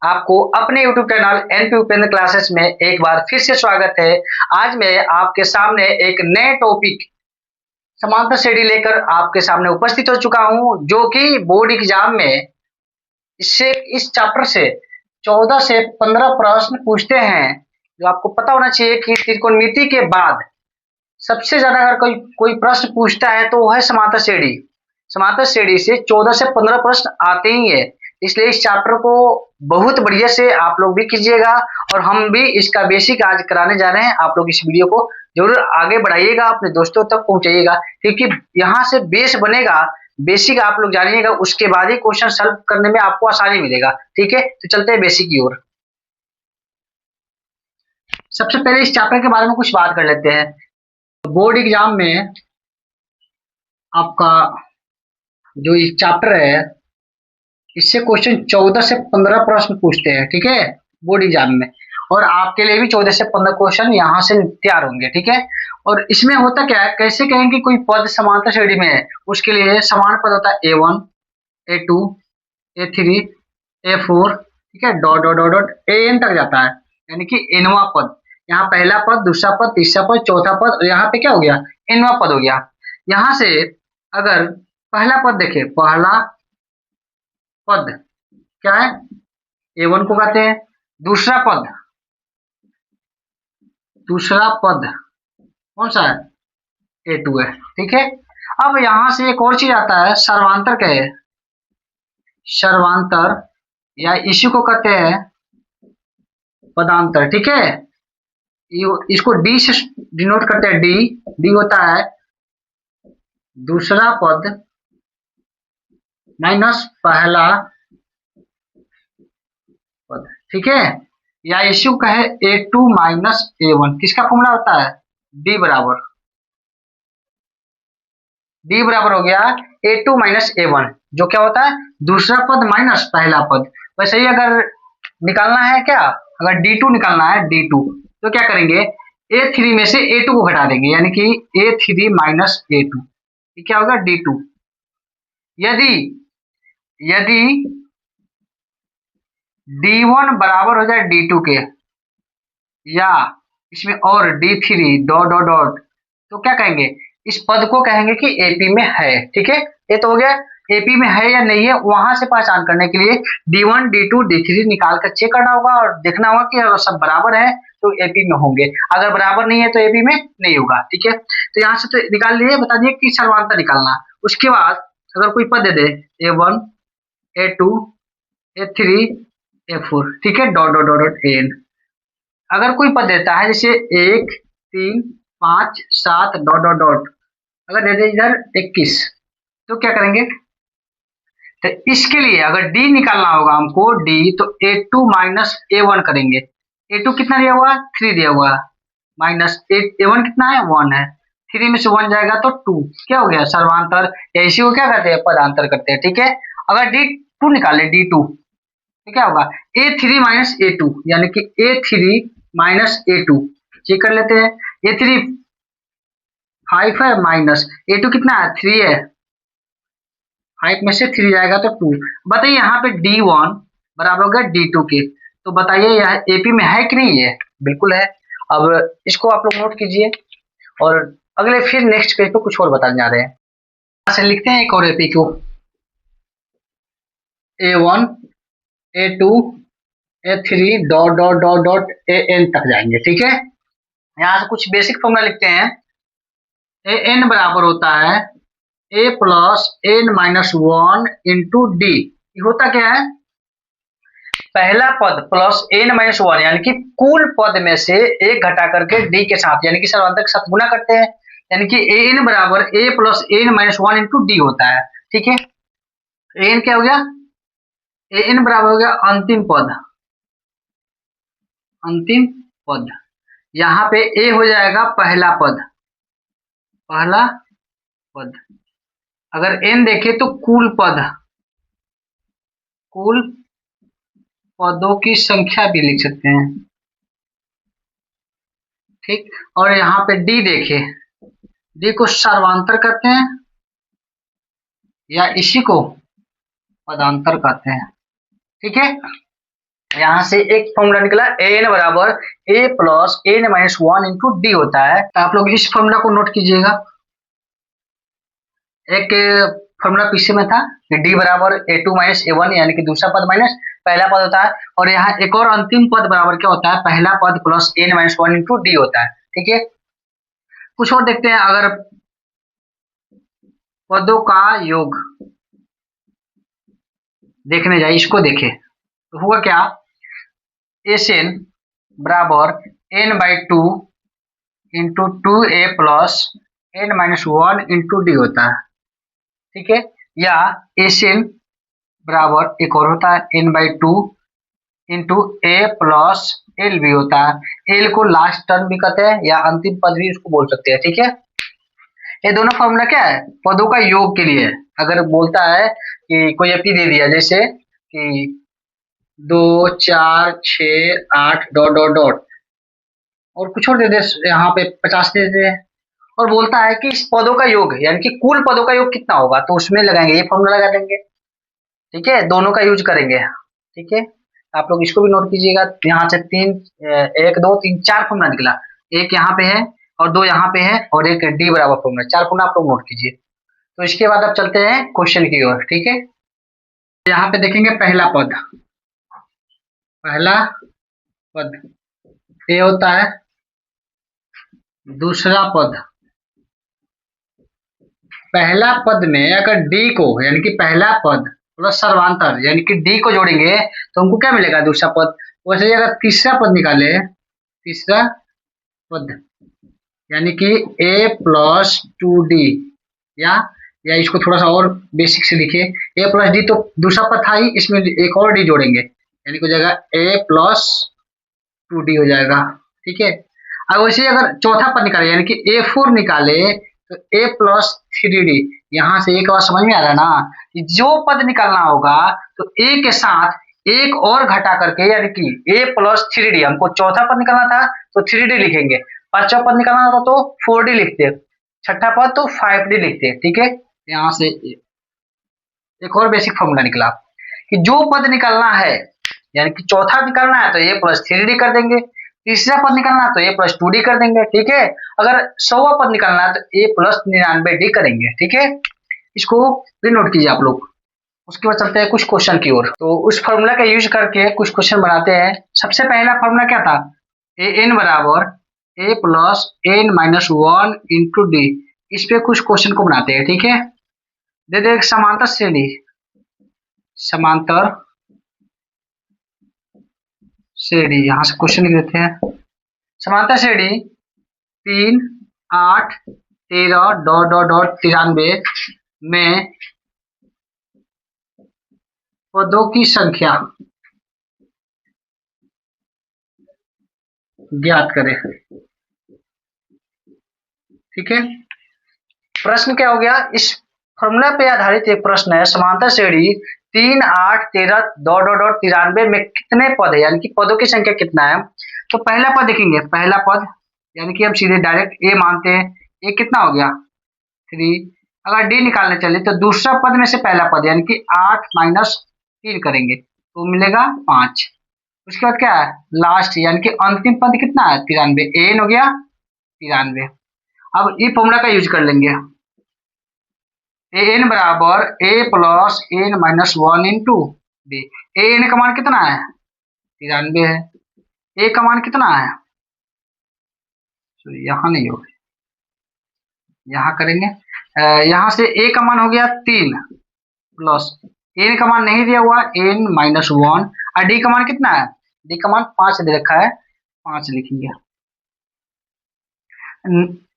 आपको अपने YouTube channel NP Upendra classes में एक बार फिर से स्वागत है। आज मैं आपके सामने एक नए टॉपिक समांतर श्रेणी लेकर आपके सामने उपस्थित हो चुका हूं, जो कि बोर्ड एग्जाम में इस चैप्टर से 14 से 15 प्रश्न पूछते हैं। जो आपको पता होना चाहिए कि त्रिकोणमिति के बाद सबसे ज्यादा अगर कोई प्रश्न पूछता है तो वह है समांतर श्रेणी। समांतर श्रेणी से 14 से 15 प्रश्न आते ही है, इसलिए इस चैप्टर को बहुत बढ़िया से आप लोग भी कीजिएगा और हम भी इसका बेसिक आज कराने जा रहे हैं। आप लोग इस वीडियो को जरूर आगे बढ़ाइएगा, अपने दोस्तों तक पहुंचाइएगा, क्योंकि यहाँ से बेस बनेगा। बेसिक आप लोग जानिएगा, उसके बाद ही क्वेश्चन सॉल्व करने में आपको आसानी मिलेगा। ठीक है, तो चलते हैं बेसिक की ओर। सबसे पहले इस चैप्टर के बारे में कुछ बात कर लेते हैं। बोर्ड एग्जाम में आपका जो ये चैप्टर है, इससे क्वेश्चन 14 से 15 प्रश्न पूछते हैं। ठीक है, बोर्ड एग्जाम में, और आपके लिए भी 14 से 15 क्वेश्चन यहाँ से तैयार होंगे। ठीक है, और इसमें होता क्या है, कैसे कहेंगे कोई पद समांतर श्रेणी में है, उसके लिए समान पद होता है A1, A2, A3, A4, ठीक है, dot dot dot dot AN तक जाता है, यानी कि nवां पद। यहाँ पहला पद, दूसरा पद, तीसरा पद, चौथा पद, और यहाँ पे क्या हो गया, nवां पद हो गया। यहाँ से अगर पहला पद देखे, पहला पद क्या है, A1 को कहते हैं। दूसरा पद कौन सा है, A2 है। ठीक है, अब यहां से एक और चीज आता है, सर्वांतर क्या है, सर्वांतर, या इसी को कहते हैं पदांतर। ठीक है, इसको D से डिनोट करते हैं। डी होता है दूसरा पद माइनस पहला पद। ठीक है, या इसी को कहे A2 माइनस A1। किसका फॉर्मूला होता है, D बराबर हो गया A2 माइनस A1, जो क्या होता है दूसरा पद माइनस पहला पद। वैसे ही अगर निकालना है क्या, अगर D2 निकालना है, D2, तो क्या करेंगे, A3 में से A2 को घटा देंगे, यानी कि A3 माइनस A2, ये क्या होगा D2। यदि D1 बराबर हो जाए D2 के, या इसमें और D3 डॉट डॉट डॉट, तो क्या कहेंगे, इस पद को कहेंगे कि AP में है। ठीक है, ये तो हो गया AP में है या नहीं है, वहां से पहचान करने के लिए D1, D2, D3 निकाल कर चेक करना होगा और देखना होगा कि अगर सब बराबर है तो AP में होंगे, अगर बराबर नहीं है तो AP में नहीं होगा। ठीक है, तो यहाँ से तो निकाल लिए, बता दिए कि सर्वांतर निकालना। उसके बाद अगर कोई पद दे दे A1, A2, A3, A4, ठीक है, dot dot dot dot AN। अगर कोई पद देता है जैसे 1, 3, 5, 7 डॉट डॉट डॉट, अगर दे दे इधर 21, तो क्या करेंगे, तो इसके लिए अगर D निकालना होगा हमको, D, तो A2 माइनस A1 करेंगे। A2 कितना दिया हुआ है, 3 दिया हुआ है, माइनस A1 कितना है, 1 है। 3 में से 1 जाएगा तो 2, क्या हो गया, सर्वांतर, या इसी को क्या करते हैं, पदांतर करते हैं। ठीक है, अगर D2 निकाले, D2, तो क्या होगा, A3 माइनस A2, यानी कि A3 माइनस A2, चेक कर लेते हैं। A3 5 है, माइनस A2 कितना है, 3 है, 5 में से 3 जाएगा तो 2। बताइए यहाँ पे D1 बराबर हो गया D2 के, तो बताइए यह AP में है कि नहीं है, बिल्कुल है। अब इसको आप लोग नोट कीजिए और अगले फिर नेक्स्ट पेज पे कुछ और बताने जा रहे हैं। यहाँ से लिखते हैं एक और AP को, A1, A2, A3 dot dot dot dot AN तक जाएंगे। ठीक है, यहाँ से कुछ बेसिक फॉर्मूला लिखते हैं। AN बराबर होता है A plus N minus 1 into D। होता क्या है, पहला पद प्लस N माइनस 1, यानी कि कुल पद में से एक घटा करके D के साथ, यानी कि सर्वांतर के साथ गुना करते हैं, यानी कि AN बराबर A plus N minus 1 into D होता है। ठीक है, AN क्या हो गया, AN बराबर हो गया अंतिम पद। यहाँ पे A हो जाएगा पहला पद, अगर N देखे तो कुल पदों की संख्या भी लिख सकते हैं। ठीक, और यहाँ पे D देखे, D को सर्वांतर कहते हैं या इसी को पदांतर कहते हैं। ठीक है, यहाँ से एक फॉर्मूला निकला एन बराबर A plus N minus one into D होता है। तो आप लोग इस फॉर्मूला को नोट कीजिएगा। एक फॉर्मूला पीछे में था कि डी बराबर ए टू माइनस ए वन, यानी कि दूसरा पद माइनस पहला पद होता है। और यहाँ एक और अंतिम पद बराबर क्या होता है, पहला पद plus N minus one into D होता है। ठीक है, कुछ और देखते हैं। अगर पदों का योग देखने जाए, इसको देखें तो होगा क्या, एस एन बराबर n by two into two a plus N minus one into D होता है। ठीक है, या एस एन बराबर एक और होता है n by two into a plus l भी होता है। एल को लास्ट टर्म भी कहते हैं या अंतिम पद भी उसको बोल सकते हैं। ठीक है, ये दोनों फॉर्मूला क्या है, पदों का योग के लिए। अगर बोलता है कि कोई एपी दे दिया, जैसे कि 2 4 6 8 डॉट डॉट डॉट और कुछ और दे दे, यहाँ पे 50 दे दे, और बोलता है कि इस पदों का योग यानी कि कुल पदों का योग कितना होगा, तो उसमें लगाएंगे ये फॉर्मूला लगा देंगे। ठीक है, दोनों का यूज करेंगे। ठीक है, आप लोग इसको भी नोट कीजिएगा। यहाँ से तीन, 1 2 3 4 फॉर्मूला निकला, एक यहाँ पे है और दो यहाँ पे है और एक डी बराबर फॉर्मूला, 4 फॉर्मूला आप लोग नोट कीजिए। तो इसके बाद अब चलते हैं क्वेश्चन की ओर। ठीक है, यहाँ पे देखेंगे पहला पद, पहला पद ए होता है, दूसरा पद, पहला पद में अगर डी को यानी कि पहला पद प्लस सर्वांतर यानी कि डी को जोड़ेंगे तो हमको क्या मिलेगा, दूसरा पद। वैसे ही अगर तीसरा पद निकाले, तीसरा पद यानी कि ए प्लस टू डी, या इसको थोड़ा सा और बेसिक से लिखे, ए प्लस डी तो दूसरा पद था ही, इसमें एक और डी जोड़ेंगे यानी कि हो जाएगा ए प्लस टू डी हो जाएगा। ठीक है, अब वैसे अगर चौथा पद निकाले यानी कि ए फोर निकाले तो ए प्लस थ्री डी, यहाँ से एक बार समझ में आ रहा है ना कि जो पद निकालना होगा तो ए के साथ एक और घटा करके यानी कि ए प्लस थ्री डी, हमको चौथा पद निकालना था तो थ्री डी लिखेंगे, पांचवा पद निकालना था तो फोर डी लिखते, छठा पद तो फाइव डी लिखते। ठीक है, यहाँ से एक और बेसिक फॉर्मूला निकला कि जो पद निकालना है यानी कि चौथा निकालना है तो ए प्लस थ्री डी कर देंगे, तीसरा पद निकालना है तो ए प्लस टू डी कर देंगे। ठीक है, अगर 100वां पद निकालना है तो ए प्लस 99 डी करेंगे। ठीक है, इसको भी नोट कीजिए आप लोग। उसके बाद चलते हैं कुछ क्वेश्चन की ओर। तो उस फॉर्मूला का यूज करके कुछ क्वेश्चन बनाते हैं। सबसे पहला फॉर्मूला क्या था, ए एन बराबर A plus N minus one into D. इस पे कुछ क्वेश्चन को बनाते हैं। ठीक है, दे दे समांतर श्रेणी, समांतर श्रेणी, यहाँ से क्वेश्चन लिख देते हैं। समांतर श्रेणी 3 8 13 डॉट डॉट डॉट 93 में पदों की संख्या ज्ञात करें। ठीक है, प्रश्न क्या हो गया, इस फॉर्मूला पे आधारित एक प्रश्न है, समांतर श्रेणी 3 8 13 डॉट डॉट डॉट 93 में कितने पद है यानी कि पदों की संख्या कितना है। तो पहला पद देखेंगे, पहला पद यानी कि हम सीधे डायरेक्ट ए मानते हैं, ए कितना हो गया 3। अगर डी निकालने चले तो दूसरा पद में से पहला पद यानी कि 8 माइनस 3 करेंगे तो मिलेगा 5। उसके बाद क्या है लास्ट यानी कि अंतिम पद कितना है 93, एन हो गया 93। अब ई फॉर्मूला का यूज कर लेंगे, ए एन बराबर A plus N minus one into D. A N का मान कितना है 93 है, ए का मान कितना है, यहाँ नहीं होगा, यहाँ करेंगे, यहाँ से ए का मान हो गया 3 प्लस एन का मान नहीं दिया हुआ एन माइनस वन, और डी का मान कितना है, डी का मान 5 दे रखा है, 5 लिखेंगे।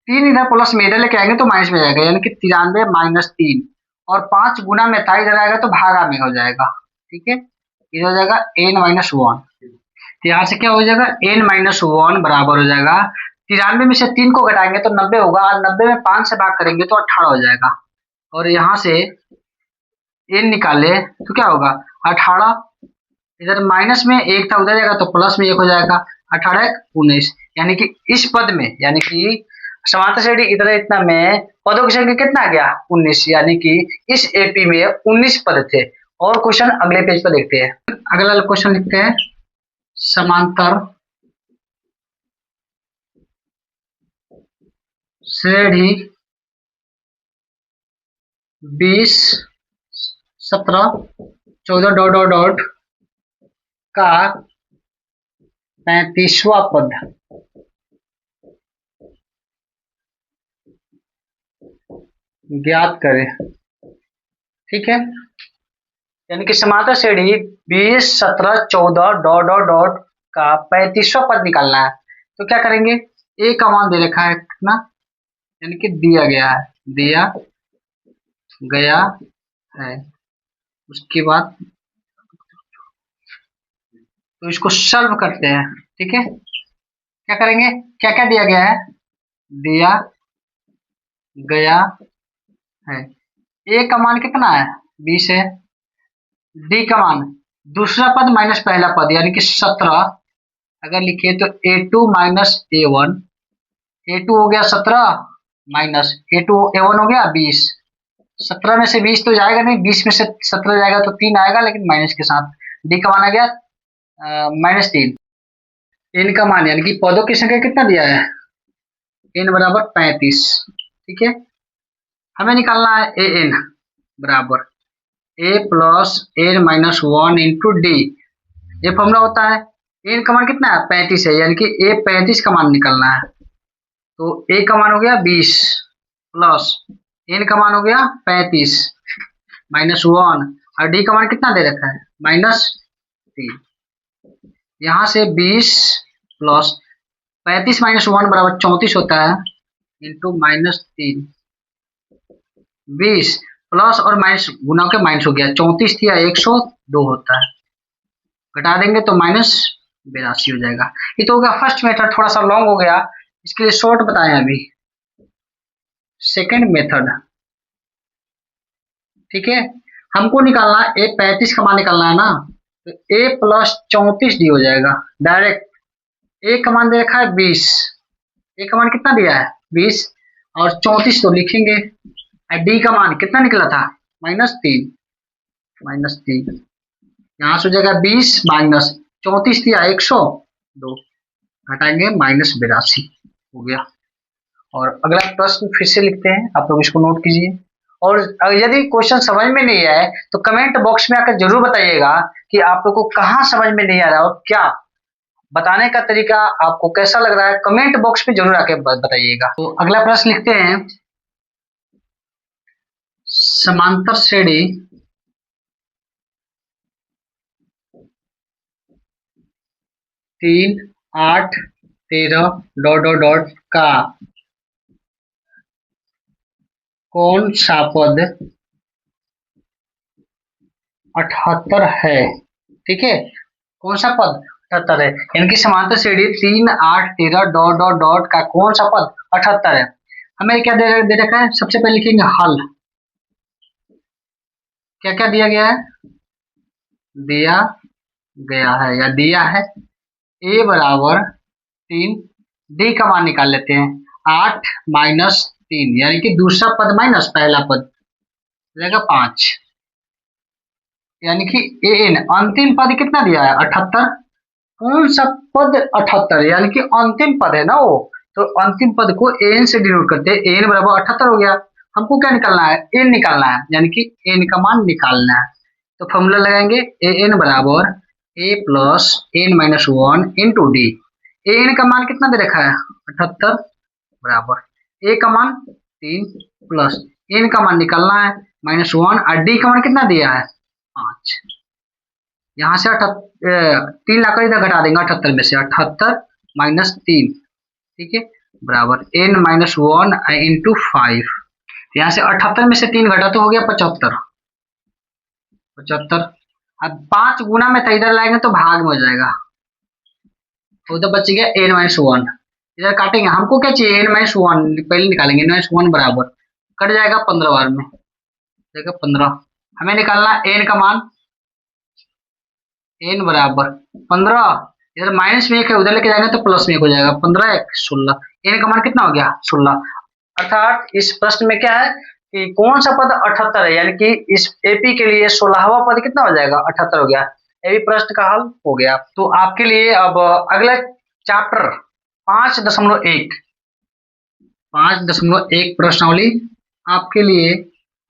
3 इधर प्लस में इधर लेके आएंगे तो माइनस में जाएगा यानी कि 93 माइनस 3, और 5 गुना में था इधर आएगा तो भागा में हो जाएगा। ठीक है, इधर हो जाएगा एन माइनस वन, तो यहाँ से क्या हो जाएगा एन माइनस वन बराबर हो जाएगा 93 में से 3 को घटाएंगे तो 90 होगा, और 90 में 5 से भाग करेंगे तो 18 हो जाएगा, और यहाँ से एन निकाले तो क्या होगा 18, इधर माइनस में 1 था उधर जाएगा तो प्लस में 1 हो जाएगा, 18 19, यानी कि इस पद में यानी कि समांतर श्रेणी इतना इतना में पदों की संख्या कितना आ गया 19, यानी कि इस एपी में 19 पद थे। और क्वेश्चन अगले पेज पर देखते हैं। अगला क्वेश्चन लिखते हैं, समांतर श्रेणी 20 17 14 डॉट डॉट डॉट का 35वां पद ज्ञात करें। ठीक है, यानी कि समांतर श्रेणी 20 17 14 डॉट डॉट डॉट का 35वां पद निकालना है। तो क्या करेंगे, ए का मान दे रखा है कितना, यानी कि दिया गया है। उसके बाद तो इसको सॉल्व करते हैं। ठीक है, क्या करेंगे, क्या क्या दिया गया है, दिया गया है ए का मान कितना है 20 है, डी का मान दूसरा पद माइनस पहला पद यानी कि 17 अगर लिखे तो a2 माइनस a1, a2 हो गया 17 माइनस a2 a1 हो गया 20। 17 में से 20 तो जाएगा नहीं, 20 में से 17 जाएगा तो 3 आएगा लेकिन माइनस के साथ। डी का मान आ गया -3। एन का मान यानी कि पदों की संख्या कितना दिया है, एन बराबर 35। ठीक है, हमें निकालना है ए एन बराबर A plus N minus 1 into D. ये फॉर्मूला होता है, एन का मान कितना है 35 है, यानी कि ए 35 का मान निकालना है। तो ए का मान हो गया 20 प्लस एन का मान हो गया 35 माइनस 1 और डी का मान कितना दे रखा है -3। यहाँ से 20 प्लस 35 माइनस 1 बराबर 34 होता है इंटू -3। 20 प्लस और माइनस गुना के माइनस हो गया, 34 थी 102 होता है, घटा देंगे तो -82 हो जाएगा। ये तो हो गया फर्स्ट मेथड, थोड़ा सा लॉन्ग हो गया, इसके लिए शॉर्ट बताएं अभी। सेकंड मेथड, ठीक है, हमको निकालना ए 35 का मान निकालना है ना, तो ए प्लस 34 डी हो जाएगा डायरेक्ट। ए का मान दे रखा है 20, ए का मान कितना दिया है 20 और 34 तो लिखेंगे, डी का मान कितना निकला था -3, यहाँ से हो जाएगा 20 माइनस 34 दिया 102, घटाएंगे -82 हो गया। और अगला प्रश्न फिर से लिखते हैं, आप लोग इसको नोट कीजिए। और यदि क्वेश्चन समझ में नहीं आए तो कमेंट बॉक्स में आकर जरूर बताइएगा कि आप लोग को कहाँ समझ में नहीं आ रहा और क्या बताने का तरीका आपको कैसा लग रहा है, कमेंट बॉक्स में जरूर आके बताइएगा। तो अगला प्रश्न लिखते हैं, समांतर श्रेणी 3 8 13 डॉट डॉट डॉट का कौन सा पद 78 है। ठीक है, कौन सा पद 78 है, यानी कि समांतर श्रेणी 3 8 13 डॉट डॉट डॉट का कौन सा पद 78 है। हमें क्या दे रखा है, सबसे पहले लिखेंगे हल, क्या क्या दिया गया है, दिया गया है या दिया है ए बराबर 3, डी का मान निकाल लेते हैं 8 माइनस 3 यानी कि दूसरा पद माइनस पहला पद रहेगा 5, यानी कि ए एन अंतिम पद कितना दिया है 78। कौन सा पद 78 यानी कि अंतिम पद है ना वो, तो अंतिम पद को एन से डिनोट करते हैं, एन बराबर 78 हो गया। हमको क्या निकालना है, एन निकालना है, यानी कि एन का मान निकालना है। तो फॉर्मूला लगाएंगे ए एन बराबर A plus N minus 1 into D. A N का मान कितना दे रखा है 78 बराबर ए का मान 3 प्लस एन का मान निकालना है -1 और डी का मान कितना दिया है 5। यहाँ से 3 लाकर इधर घटा देंगे 78 में से, 78 माइनस 3, ठीक है, बराबर n माइनस 1 इंटू 5। यहाँ से 78 में से 3 घटा तो हो गया 75। अब 5 गुना में था, इधर लाएंगे तो भाग में हो जाएगा, तो उधर बच गया n माइनस 1। इधर काटेंगे, हमको क्या चाहिए n माइनस 1, पहले निकालेंगे n माइनस 1 बराबर कट जाएगा 15 बार में, जाएगा 15। हमें निकालना n का मान, n बराबर 15, इधर माइनस में 1 है, उधर लेके जाएंगे तो प्लस में 1 हो जाएगा, 15 1 16, n का मान कितना हो गया 16। अर्थात इस प्रश्न में क्या है कि कौन सा पद 78 है, यानी कि इस एपी के लिए 16वां पद कितना हो जाएगा 78 हो गया। ये भी प्रश्न का हल हो गया। तो आपके लिए अब अगला चैप्टर 5.1 5.1 प्रश्नावली आपके लिए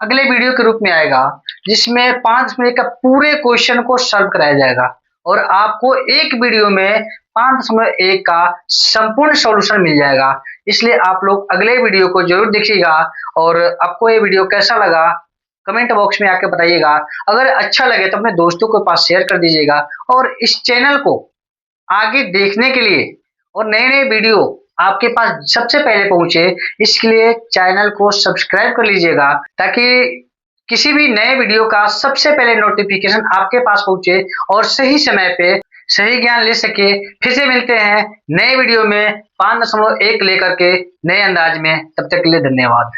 अगले वीडियो के रूप में आएगा, जिसमें 5 मिनट का पूरे क्वेश्चन को सॉल्व कराया जाएगा और आपको एक वीडियो में 5.1 का संपूर्ण सॉल्यूशन मिल जाएगा। इसलिए आप लोग अगले वीडियो को जरूर देखिएगा और आपको ये वीडियो कैसा लगा कमेंट बॉक्स में आके बताइएगा। अगर अच्छा लगे तो अपने दोस्तों के पास शेयर कर दीजिएगा और इस चैनल को आगे देखने के लिए और नए नए वीडियो आपके पास सबसे पहले पहुंचे, इसके लिए चैनल को सब्सक्राइब कर लीजिएगा ताकि किसी भी नए वीडियो का सबसे पहले नोटिफिकेशन आपके पास पहुंचे और सही समय पे सही ज्ञान ले सके। फिर से मिलते हैं नए वीडियो में 5.1 लेकर के नए अंदाज में। तब तक के लिए धन्यवाद।